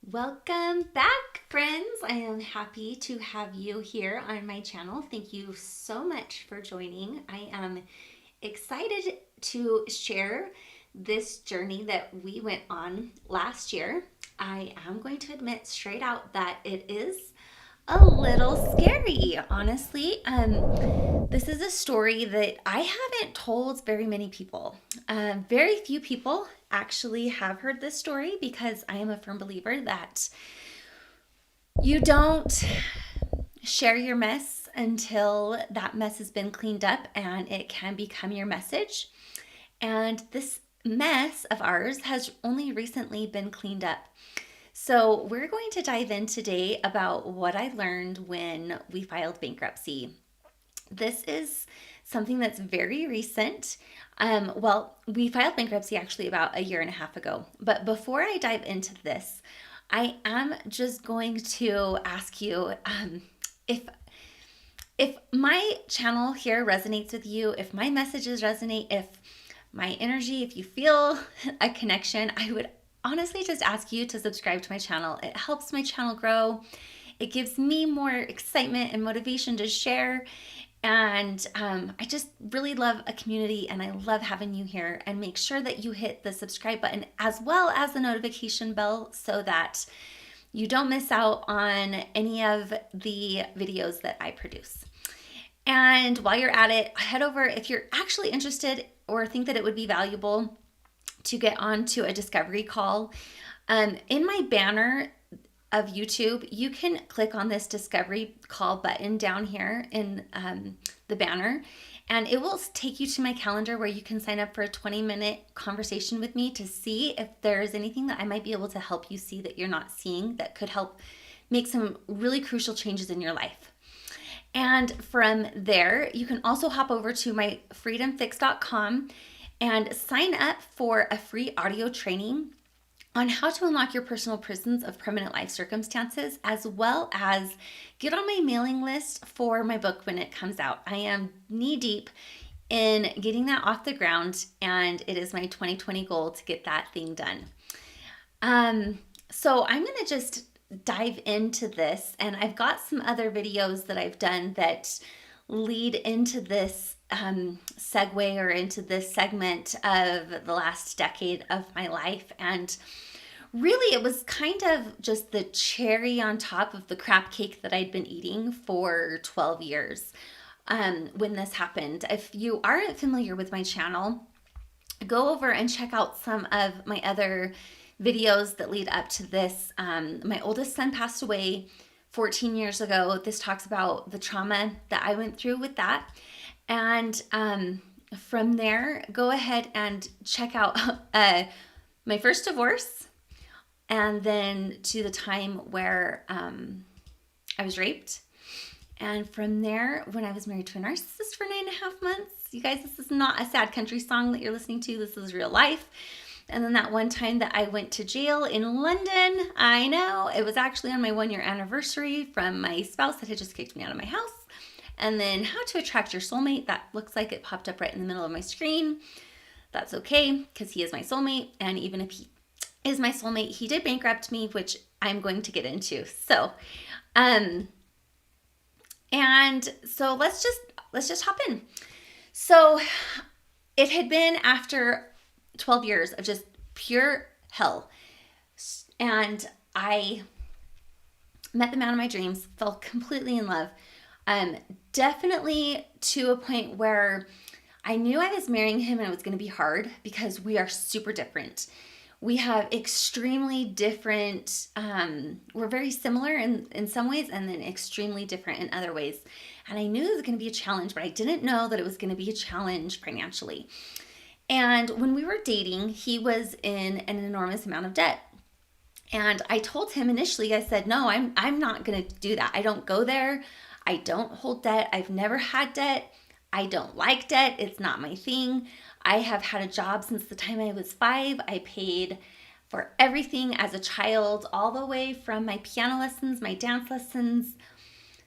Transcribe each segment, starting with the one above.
Welcome back, friends. I am happy to have you here on my channel. Thank you so much for joining. I am excited to share this journey that we went on last year. I am going to admit straight out that it is a little scary, honestly. This is a story that I haven't told very many people. Very few people actually have heard this story because I am a firm believer that you don't share your mess until that mess has been cleaned up and it can become your message. And this mess of ours has only recently been cleaned up. So, we're going to dive in today about what I learned when we filed bankruptcy. This is something that's very recent. We filed bankruptcy actually about a year and a half ago. But before I dive into this, I am just going to ask you if my channel here resonates with you, if my messages resonate, if my energy, if you feel a connection, I would honestly just ask you to subscribe to my channel. It helps my channel grow. It gives me more excitement and motivation to share. And I just really love a community and I love having you here. And make sure that you hit the subscribe button as well as the notification bell so that you don't miss out on any of the videos that I produce. And while you're at it, head over if you're actually interested or think that it would be valuable to get onto a discovery call. In my banner of YouTube, you can click on this discovery call button down here in the banner, and it will take you to my calendar where you can sign up for a 20-minute conversation with me to see if there's anything that I might be able to help you see that you're not seeing that could help make some really crucial changes in your life. And from there, you can also hop over to my freedomfix.com and sign up for a free audio training on how to unlock your personal prisons of permanent life circumstances, as well as get on my mailing list for my book when it comes out. I am knee deep in getting that off the ground, and it is my 2020 goal to get that thing done. So I'm going to just dive into this, and I've got some other videos that I've done that lead into this segue or into this segment of the last decade of my life. And really, it was kind of just the cherry on top of the crap cake that I'd been eating for 12 years when this happened. If you aren't familiar with my channel, go over and check out some of my other videos that lead up to this. My oldest son passed away 14 years ago. This talks about the trauma that I went through with that. And from there, go ahead and check out my first divorce, and then to the time where I was raped. And from there, when I was married to a narcissist for 9.5 months. You guys, this is not a sad country song that you're listening to. This is real life. And then that one time that I went to jail in London, I know, it was actually on my 1-year anniversary from my spouse that had just kicked me out of my house. And then how to attract your soulmate, that looks like it popped up right in the middle of my screen. That's okay, because he is my soulmate. And even if he is my soulmate, he did bankrupt me, which I'm going to get into. So, and so let's just hop in. So it had been after 12 years of just pure hell. And I met the man of my dreams, fell completely in love. Definitely to a point where I knew I was marrying him and it was going to be hard because we are super different. We have extremely different, we're very similar in some ways and then extremely different in other ways. And I knew it was going to be a challenge, but I didn't know that it was going to be a challenge financially. And when we were dating, he was in an enormous amount of debt. And I told him initially, I said, no, I'm not going to do that. I don't go there. I don't hold debt. I've never had debt. I don't like debt. It's not my thing. I have had a job since the time I was 5. I paid for everything as a child, all the way from my piano lessons, my dance lessons,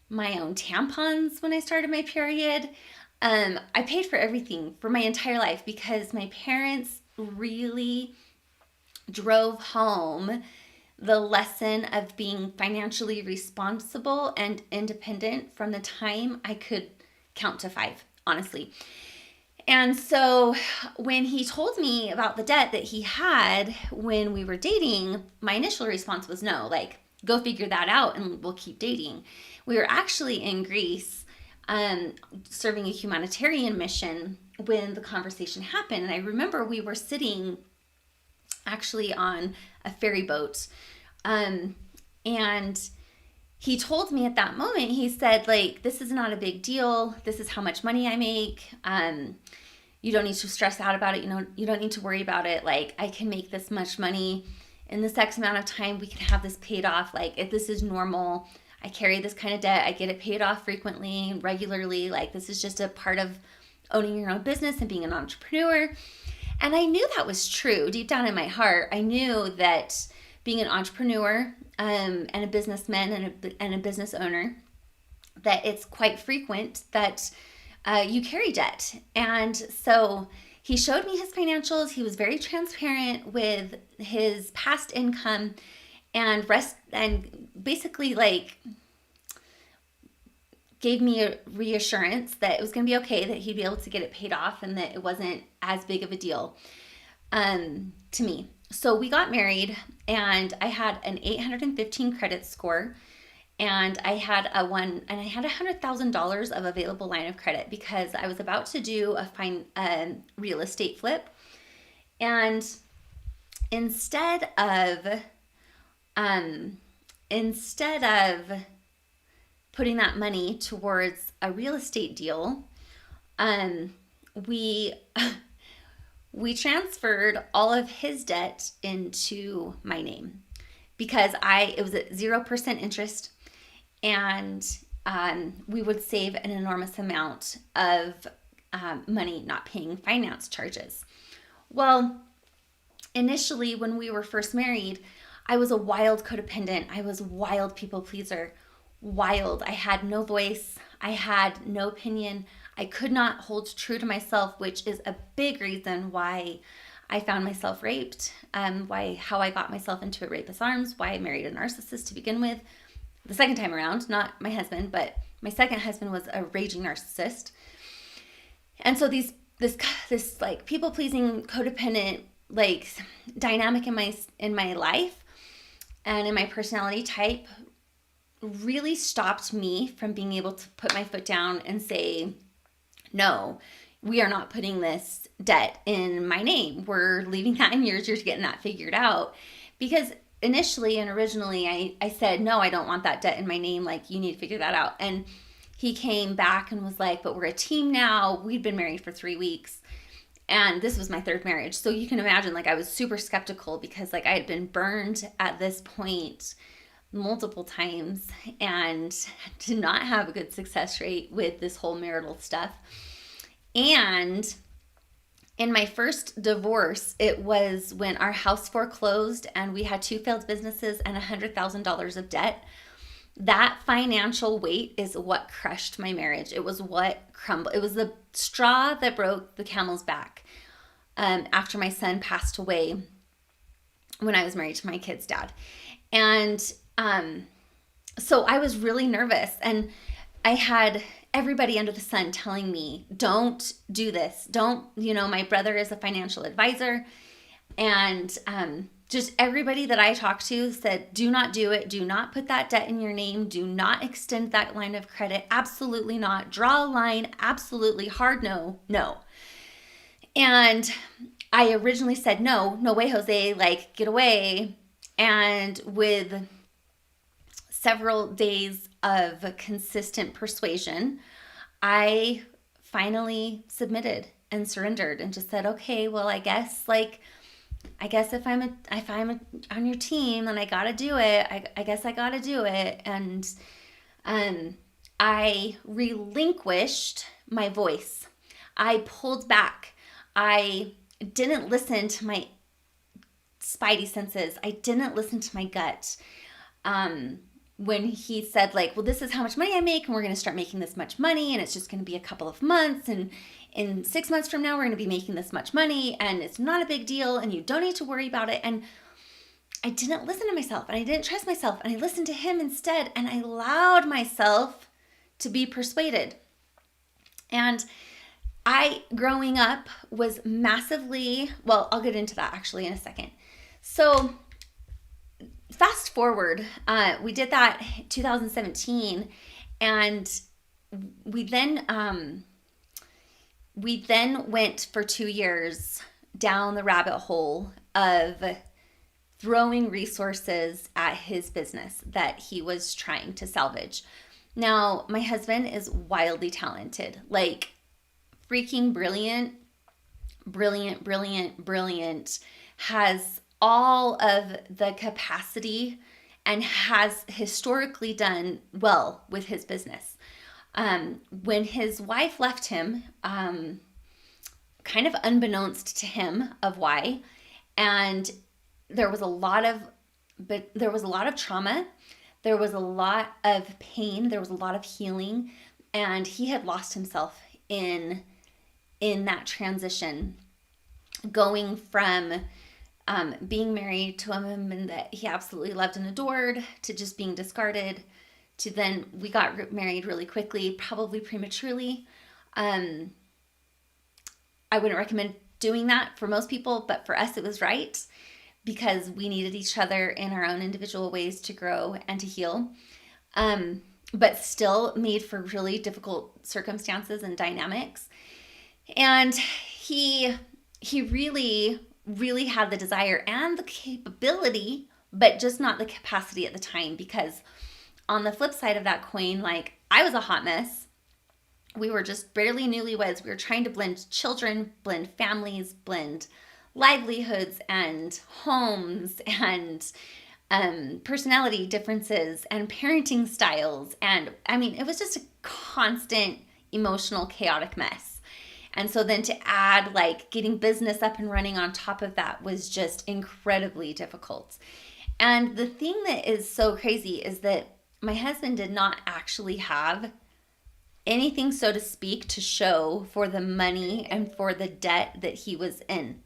my own tampons when I started my period. I paid for everything for my entire life because my parents really drove home the lesson of being financially responsible and independent from the time I could count to 5, honestly. And so when he told me about the debt that he had when we were dating, my initial response was no, like, go figure that out and we'll keep dating. We were actually in Greece serving a humanitarian mission when the conversation happened. And I remember we were sitting actually on a ferry boat. And he told me at that moment, he said, like, this is not a big deal. This is how much money I make. You don't need to stress out about it. You don't need to worry about it. Like, I can make this much money in this X amount of time. We can have this paid off. Like, if this is normal, I carry this kind of debt. I get it paid off frequently, regularly. Like, this is just a part of owning your own business and being an entrepreneur. And I knew that was true deep down in my heart. I knew that being an entrepreneur and a businessman and a business owner, that it's quite frequent that you carry debt. And so he showed me his financials. He was very transparent with his past income and basically like gave me a reassurance that it was going to be okay, that he'd be able to get it paid off and that it wasn't as big of a deal to me. So we got married and I had an 815 credit score. And I had $100,000 of available line of credit because I was about to do a real estate flip. And instead of putting that money towards a real estate deal, we transferred all of his debt into my name because it was at 0% interest. And we would save an enormous amount of money not paying finance charges. Well, initially when we were first married, I was a wild codependent. I was a wild people pleaser. Wild. I had no voice. I had no opinion. I could not hold true to myself, which is a big reason why I found myself raped, how I got myself into a rapist's arms, why I married a narcissist to begin with. The second time around, not my husband, but my second husband was a raging narcissist. And so this like people pleasing codependent like dynamic in my life and in my personality type really stopped me from being able to put my foot down and say, no, we are not putting this debt in my name. We're leaving that in yours. You're getting that figured out. Because initially and originally I said, no, I don't want that debt in my name. Like, you need to figure that out. And he came back and was like, but we're a team now. We'd been married for 3 weeks. And this was my third marriage. So you can imagine, like, I was super skeptical because like I had been burned at this point multiple times and did not have a good success rate with this whole marital stuff. And in my first divorce, it was when our house foreclosed and we had 2 failed businesses and $100,000 of debt. That financial weight is what crushed my marriage. It was what crumbled. It was the straw that broke the camel's back after my son passed away when I was married to my kid's dad. And so I was really nervous, and I had everybody under the sun telling me, don't do this. My brother is a financial advisor, and just everybody that I talked to said, do not do it. Do not put that debt in your name. Do not extend that line of credit. Absolutely not. Draw a line. Absolutely hard no. And I originally said, no way, Jose, like, get away. And with several days of consistent persuasion, I finally submitted and surrendered and just said, okay, well, I guess if I'm on your team, then I gotta do it. I guess I gotta do it. And I relinquished my voice. I pulled back. I didn't listen to my spidey senses. I didn't listen to my gut. When he said, like, well, this is how much money I make, and we're going to start making this much money, and it's just going to be a couple of months, and in 6 months from now, we're going to be making this much money, and it's not a big deal, and you don't need to worry about it. And I didn't listen to myself and I didn't trust myself, and I listened to him instead, and I allowed myself to be persuaded. And I, growing up, was massively, well, I'll get into that actually in a second. So fast forward, we did that 2017, and we then went for 2 years down the rabbit hole of throwing resources at his business that he was trying to salvage. Now, my husband is wildly talented, like freaking brilliant, brilliant, brilliant, brilliant, has all of the capacity and has historically done well with his business. When his wife left him, kind of unbeknownst to him of why, and there was a lot of trauma, there was a lot of pain, there was a lot of healing, and he had lost himself in that transition, going from being married to a woman that he absolutely loved and adored, to just being discarded, to then we got married really quickly, probably prematurely. I wouldn't recommend doing that for most people, but for us it was right, because we needed each other in our own individual ways to grow and to heal. But still made for really difficult circumstances and dynamics. And he really, really had the desire and the capability, but just not the capacity at the time, because on the flip side of that coin, like, I was a hot mess. We were just barely newlyweds. We were trying to blend children, blend families, blend livelihoods and homes and personality differences and parenting styles. And I mean, it was just a constant emotional, chaotic mess. And so then to add like getting business up and running on top of that was just incredibly difficult. And the thing that is so crazy is that my husband did not actually have anything, so to speak, to show for the money and for the debt that he was in.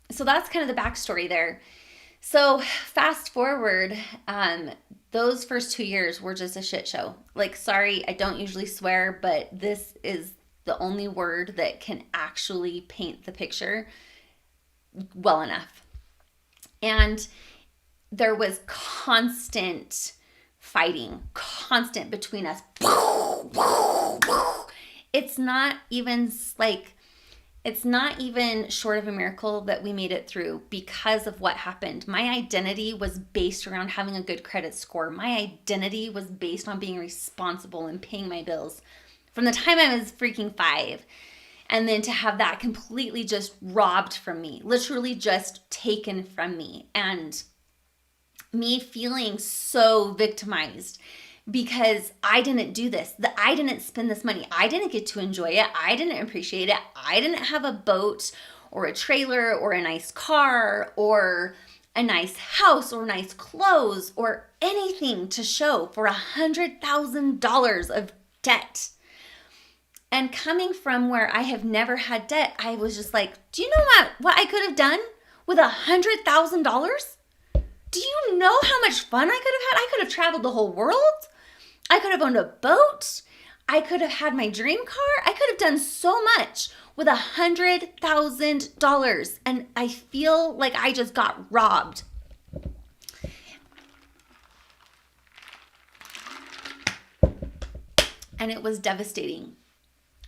So that's kind of the backstory there. So fast forward, those first 2 years were just a shit show. Like, sorry, I don't usually swear, but this is the only word that can actually paint the picture well enough. And there was constant fighting, constant between us. It's not even short of a miracle that we made it through because of what happened. My identity was based around having a good credit score. My identity was based on being responsible and paying my bills from the time I was freaking 5. And then to have that completely just robbed from me, literally just taken from me, and me feeling so victimized because I didn't do this, that I didn't spend this money, I didn't get to enjoy it, I didn't appreciate it, I didn't have a boat or a trailer or a nice car or a nice house or nice clothes or anything to show for $100,000 of debt. And coming from where I have never had debt, I was just like, do you know what I could have done with $100,000? Do you know how much fun I could have had? I could have traveled the whole world. I could have owned a boat. I could have had my dream car. I could have done so much with $100,000. And I feel like I just got robbed. And it was devastating.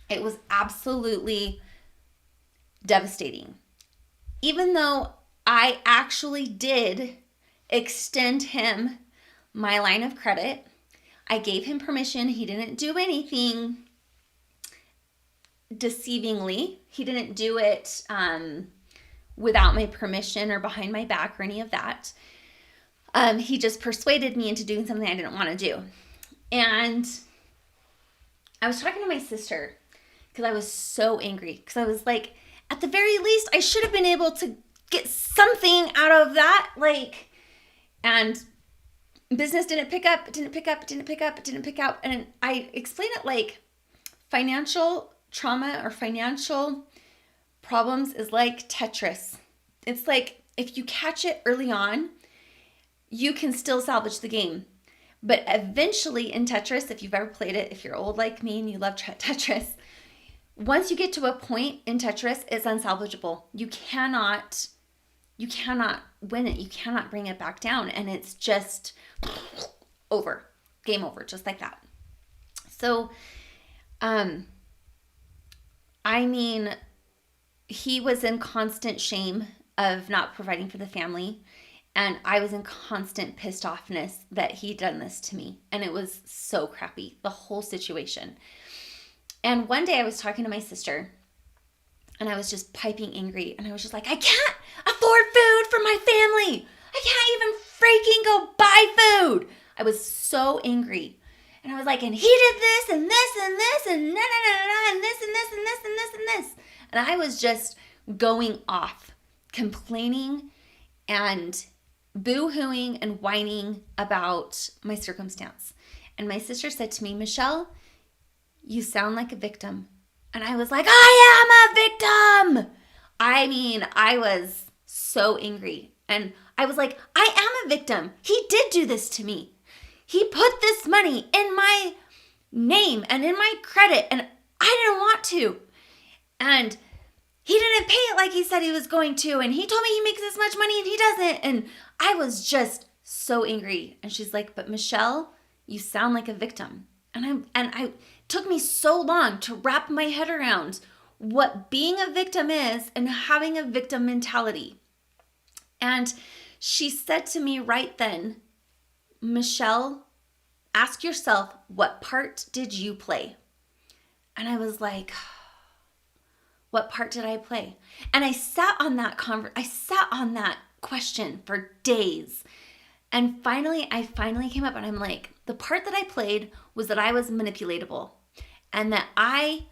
It was absolutely devastating. Even though I actually did extend him my line of credit, I gave him permission. He didn't do anything deceivingly. He didn't do it without my permission or behind my back or any of that. He just persuaded me into doing something I didn't want to do. And I was talking to my sister because I was so angry, because I was like, at the very least, I should have been able to get something out of that. And business didn't pick up. And I explain it like financial trauma or financial problems is like Tetris. It's like if you catch it early on, you can still salvage the game. But eventually in Tetris, if you've ever played it, if you're old like me and you love Tetris, once you get to a point in Tetris, it's unsalvageable. You cannot win it. You cannot bring it back down. And it's just over. Game over, just like that. So, I mean, he was in constant shame of not providing for the family. And I was in constant pissed offness that he'd done this to me. And it was so crappy, the whole situation. And one day I was talking to my sister and I was just piping angry. And I was just like, I can't afford food for my family. I can't even freaking go buy food. I was so angry. And I was like, and he did this and this and this and na na na na and this and this and this and this and this. And I was just going off, complaining and boo-hooing and whining about my circumstance. And my sister said to me, Michelle, you sound like a victim. And I was like, I am a victim. I mean, I was so angry. And I was like, I am a victim. He did do this to me. He put this money in my name and in my credit, and I didn't want to. And he didn't pay it like he said he was going to. And he told me he makes this much money and he doesn't. And I was just so angry. And she's like, but Michelle, you sound like a victim. And I took me so long to wrap my head around what being a victim is and having a victim mentality. And she said to me right then, Michelle, ask yourself, what part did you play? And I was like, what part did I play? And I sat on that question for days. And I finally came up and I'm like, the part that I played was that I was manipulatable and that I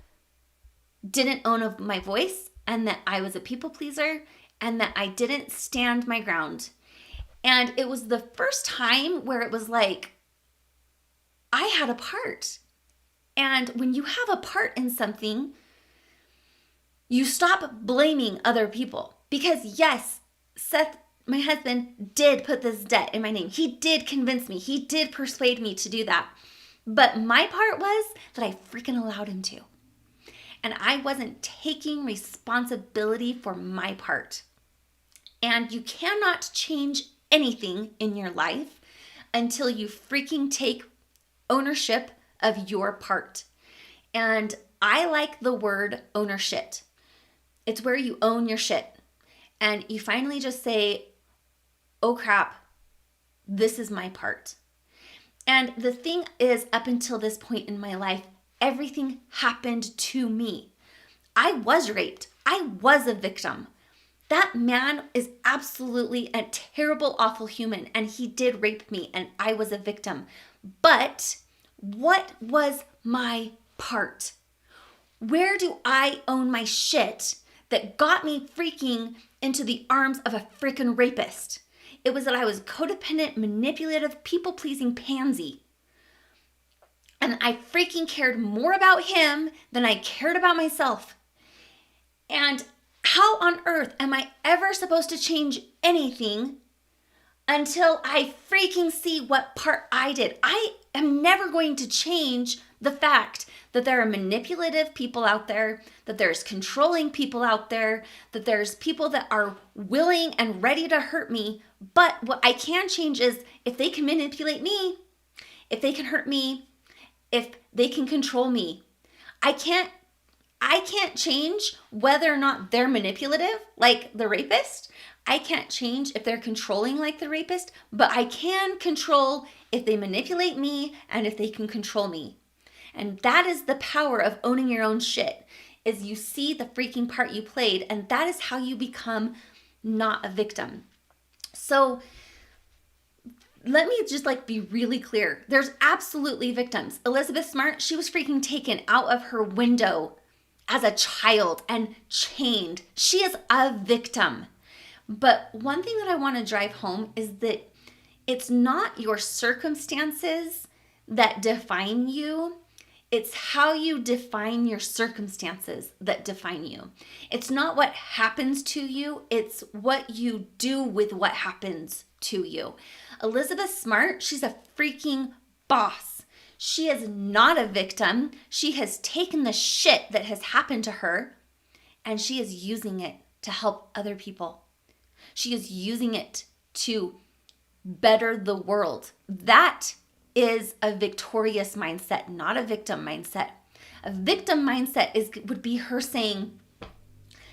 didn't own my voice and that I was a people pleaser and that I didn't stand my ground. And it was the first time where it was like, I had a part. And when you have a part in something, you stop blaming other people. Because yes, Seth, my husband, did put this debt in my name. He did convince me. He did persuade me to do that. But my part was that I freaking allowed him to. And I wasn't taking responsibility for my part. And you cannot change anything in your life until you freaking take ownership of your part. And I like the word ownership. It's where you own your shit. And you finally just say, oh crap, this is my part. And the thing is, up until this point in my life, everything happened to me. I was raped. I was a victim. That man is absolutely a terrible, awful human, and he did rape me, and I was a victim. But what was my part? Where do I own my shit that got me freaking into the arms of a freaking rapist? It was that I was codependent, manipulative, people-pleasing pansy. And I freaking cared more about him than I cared about myself. And how on earth am I ever supposed to change anything until I freaking see what part I did? I am never going to change the fact that there are manipulative people out there, that there's controlling people out there, that there's people that are willing and ready to hurt me. But what I can change is if they can manipulate me, if they can hurt me, if they can control me. I can't change whether or not they're manipulative, like the rapist. I can't change if they're controlling like the rapist, but I can control if they manipulate me and if they can control me. And that is the power of owning your own shit, is you see the freaking part you played, and that is how you become not a victim. So let me just be really clear. There's absolutely victims. Elizabeth Smart, she was freaking taken out of her window as a child and chained. She is a victim. But one thing that I want to drive home is that it's not your circumstances that define you. It's how you define your circumstances that define you. It's not what happens to you, it's what you do with what happens to you. Elizabeth Smart, she's a freaking boss. She is not a victim. She has taken the shit that has happened to her and she is using it to help other people. She is using it to better the world. That is a victorious mindset, not a victim mindset. A victim mindset would be her saying,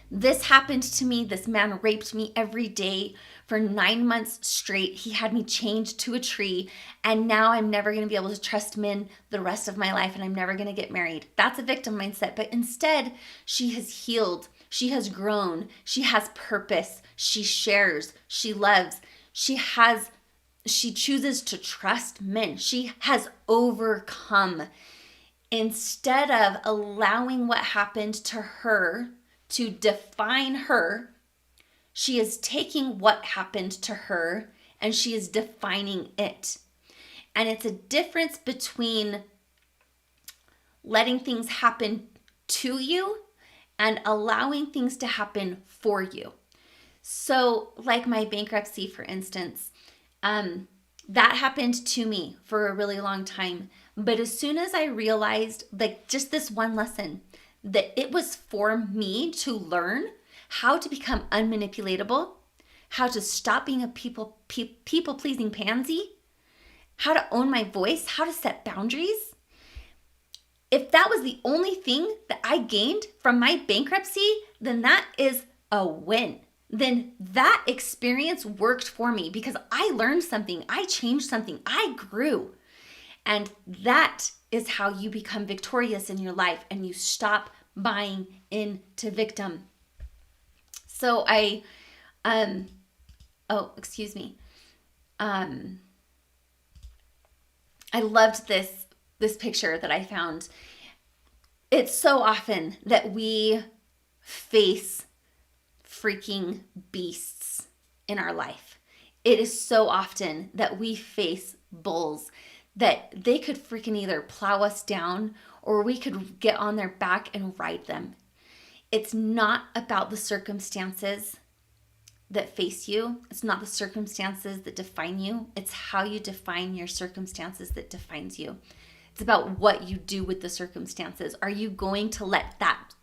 this happened to me. This man raped me every day for 9 months straight. He had me chained to a tree, and now I'm never going to be able to trust men the rest of my life, and I'm never going to get married. That's a victim mindset. But instead, she has healed. She has grown. She has purpose. She shares. She loves. She chooses to trust men. She has overcome. Instead of allowing what happened to her to define her, she is taking what happened to her and she is defining it. And it's a difference between letting things happen to you and allowing things to happen for you. So, like my bankruptcy, for instance, that happened to me for a really long time. But as soon as I realized, like, just this one lesson, that it was for me to learn how to become unmanipulatable, how to stop being a people-pleasing pansy, how to own my voice, how to set boundaries. If that was the only thing that I gained from my bankruptcy, then that is a win. Then that experience worked for me because I learned something, I changed something, I grew. And that is how you become victorious in your life and you stop buying into victim. So I loved this picture that I found. It's so often that we face freaking beasts in our life. It is so often that we face bulls that they could freaking either plow us down or we could get on their back and ride them. It's not about the circumstances that face you. It's not the circumstances that define you. It's how you define your circumstances that defines you. It's about what you do with the circumstances. Are you going to let that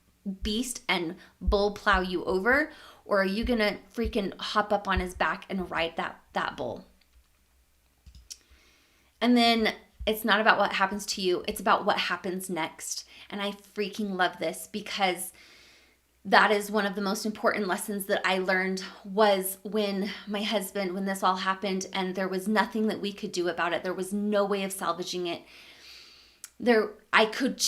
beast and bull plow you over, or are you going to freaking hop up on his back and ride that bull? And then it's not about what happens to you. It's about what happens next. And I freaking love this because that is one of the most important lessons that I learned was when this all happened and there was nothing that we could do about it. There was no way of salvaging it. I could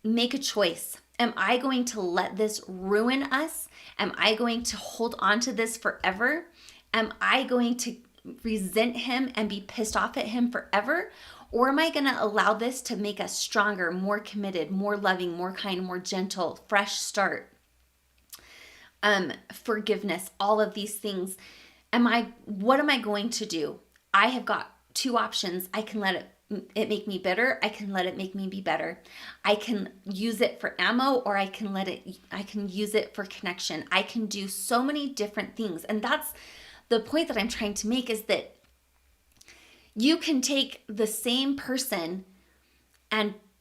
make a choice. Am I going to let this ruin us? Am I going to hold on to this forever? Am I going to resent him and be pissed off at him forever? Or am I going to allow this to make us stronger, more committed, more loving, more kind, more gentle, fresh start, forgiveness, all of these things? What am I going to do? I have got two options. I can let it make me bitter. I can let it make me be better. I can use it for ammo, or I can use it for connection. I can do so many different things. And that's the point that I'm trying to make, is that you can take the same person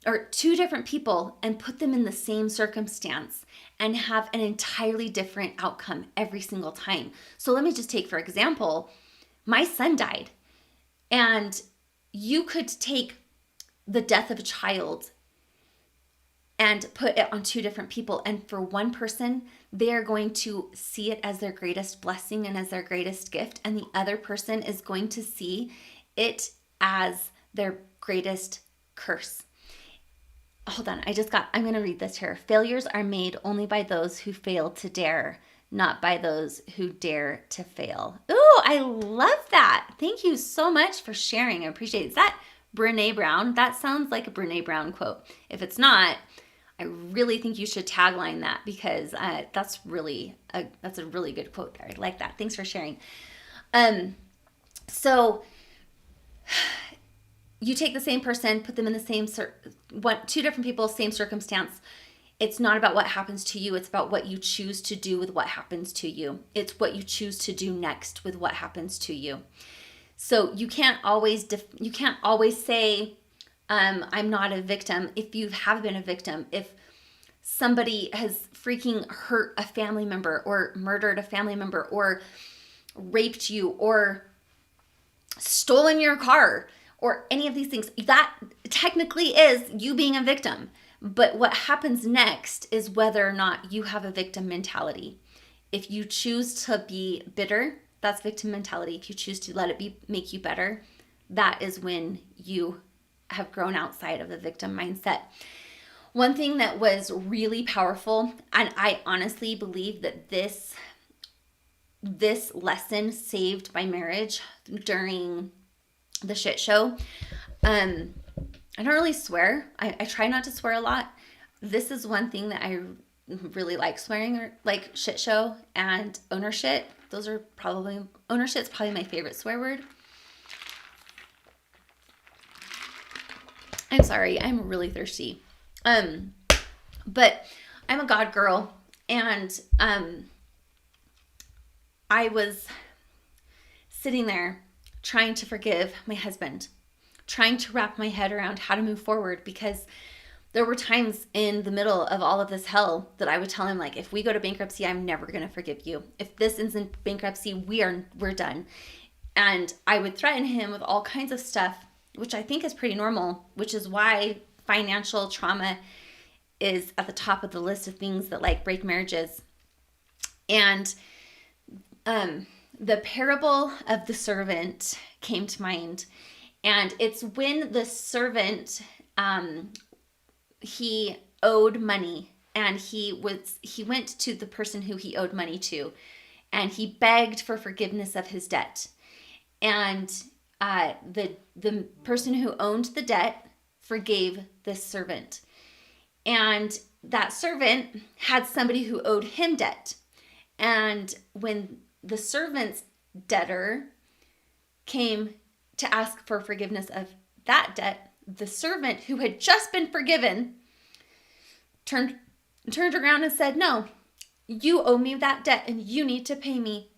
or two different people and put them in the same circumstance and have an entirely different outcome every single time. So let me just take, for example, my son died, and you could take the death of a child and put it on two different people. And for one person, they are going to see it as their greatest blessing and as their greatest gift. And the other person is going to see it as their greatest curse. Hold on, I'm going to read this here. Failures are made only by those who fail to dare, not by those who dare to fail. Ooh, I love that. Thank you so much for sharing. I appreciate it. Is that Brene Brown? That sounds like a Brene Brown quote. If it's not, I really think you should tagline that, because that's a really good quote there. I like that. Thanks for sharing. So you take the same person, put them in the same two different people, same circumstance. It's not about what happens to you. It's about what you choose to do with what happens to you. It's what you choose to do next with what happens to you. So you can't always say, I'm not a victim if you have been a victim. If somebody has freaking hurt a family member or murdered a family member or raped you or stolen your car or any of these things, that technically is you being a victim. But what happens next is whether or not you have a victim mentality. If you choose to be bitter, that's victim mentality. If you choose to let it make you better, that is when you have grown outside of the victim mindset. One thing that was really powerful, and I honestly believe that this lesson saved my marriage during the shit show. I don't really swear. I try not to swear a lot. This is one thing that I really like swearing, or like shit show and ownership. Ownership's probably my favorite swear word. I'm sorry, I'm really thirsty. But I'm a God girl, and I was sitting there trying to forgive my husband, trying to wrap my head around how to move forward, because there were times in the middle of all of this hell that I would tell him, like, if we go to bankruptcy, I'm never going to forgive you. If this ends in bankruptcy, we're done. And I would threaten him with all kinds of stuff, which I think is pretty normal, which is why financial trauma is at the top of the list of things that like break marriages. And the parable of the servant came to mind. And it's when the servant, he owed money, and he went to the person who he owed money to, and he begged for forgiveness of his debt. And the person who owned the debt forgave this servant. And that servant had somebody who owed him debt. And when the servant's debtor came to ask for forgiveness of that debt, the servant who had just been forgiven turned around and said, "No, you owe me that debt and you need to pay me."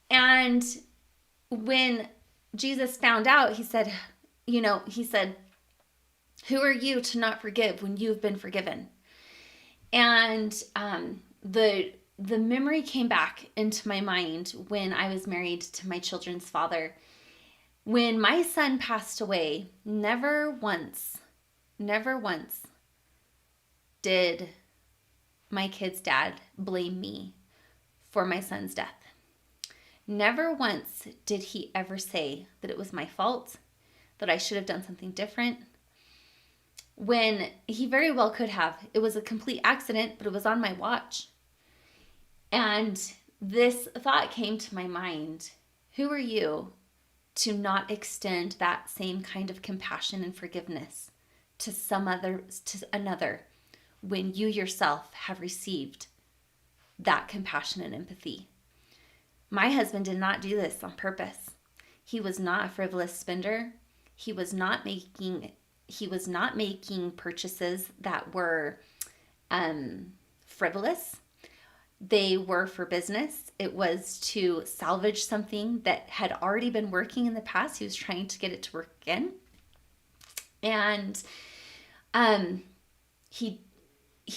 And when Jesus found out, he said, "Who are you to not forgive when you've been forgiven?" And the memory came back into my mind when I was married to my children's father. When my son passed away, never once did my kid's dad blame me for my son's death. Never once did he ever say that it was my fault, that I should have done something different, when he very well could have. It was a complete accident, but it was on my watch. And this thought came to my mind: who are you to not extend that same kind of compassion and forgiveness to another, when you yourself have received that compassion and empathy? My husband did not do this on purpose. He was not a frivolous spender. He was not making purchases that were frivolous. They were for business. It was to salvage something that had already been working in the past. He was trying to get it to work again. And he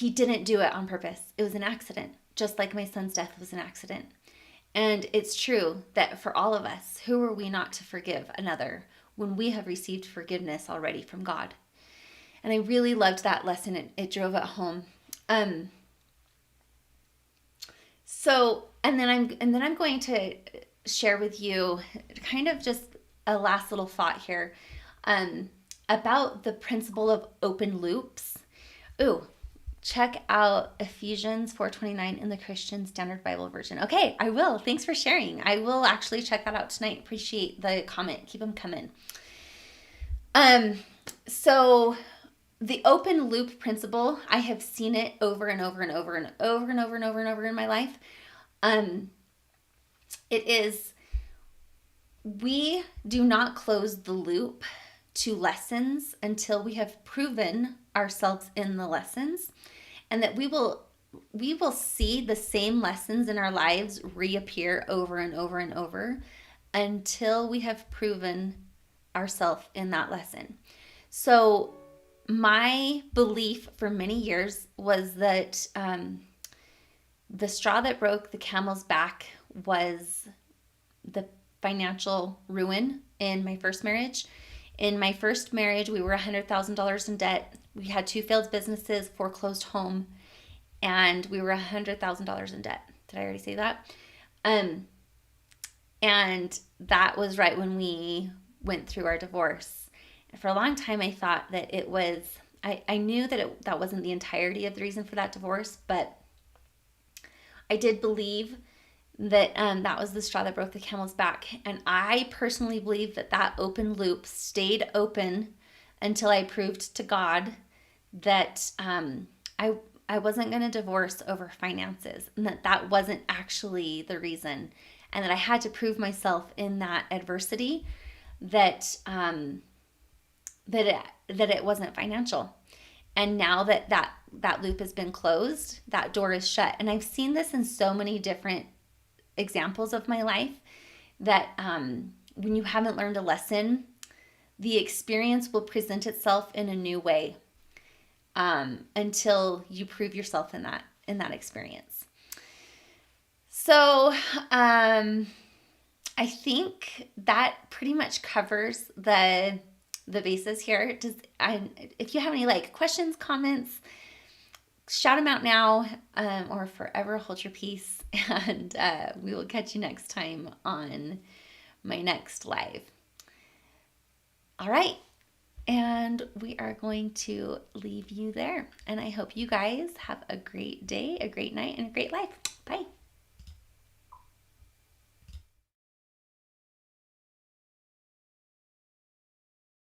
didn't do it on purpose. It was an accident, just like my son's death was an accident. And it's true that for all of us, who are we not to forgive another when we have received forgiveness already from God? And I really loved that lesson. It drove it home. So, and then I'm going to share with you kind of just a last little thought here, about the principle of open loops. Ooh, check out Ephesians 4:29 in the Christian Standard Bible Version. Okay, I will. Thanks for sharing. I will actually check that out tonight. Appreciate the comment. Keep them coming. So the open loop principle, I have seen it over and over and over and over and over and over and over in my life. It is, we do not close the loop to lessons until we have proven ourselves in the lessons, and that we will see the same lessons in our lives reappear over and over and over until we have proven ourselves in that lesson. So my belief for many years was that the straw that broke the camel's back was the financial ruin in my first marriage. In my first marriage, we were $100,000 in debt. We had 2 failed businesses, foreclosed home, and we were $100,000 in debt. Did I already say that? And that was right when we went through our divorce. And for a long time, I thought that it was, I knew that that wasn't the entirety of the reason for that divorce, but I did believe that that was the straw that broke the camel's back. And I personally believe that that open loop stayed open until I proved to God that I wasn't going to divorce over finances, and that wasn't actually the reason, and that I had to prove myself in that adversity that it wasn't financial. And now that loop has been closed, that door is shut. And I've seen this in so many different examples of my life, that when you haven't learned a lesson, the experience will present itself in a new way until you prove yourself in that experience. So I think that pretty much covers the basis here. If you have any questions, comments, shout them out now, or forever hold your peace. And we will catch you next time on my next live. All right. And we are going to leave you there. And I hope you guys have a great day, a great night, and a great life. Bye.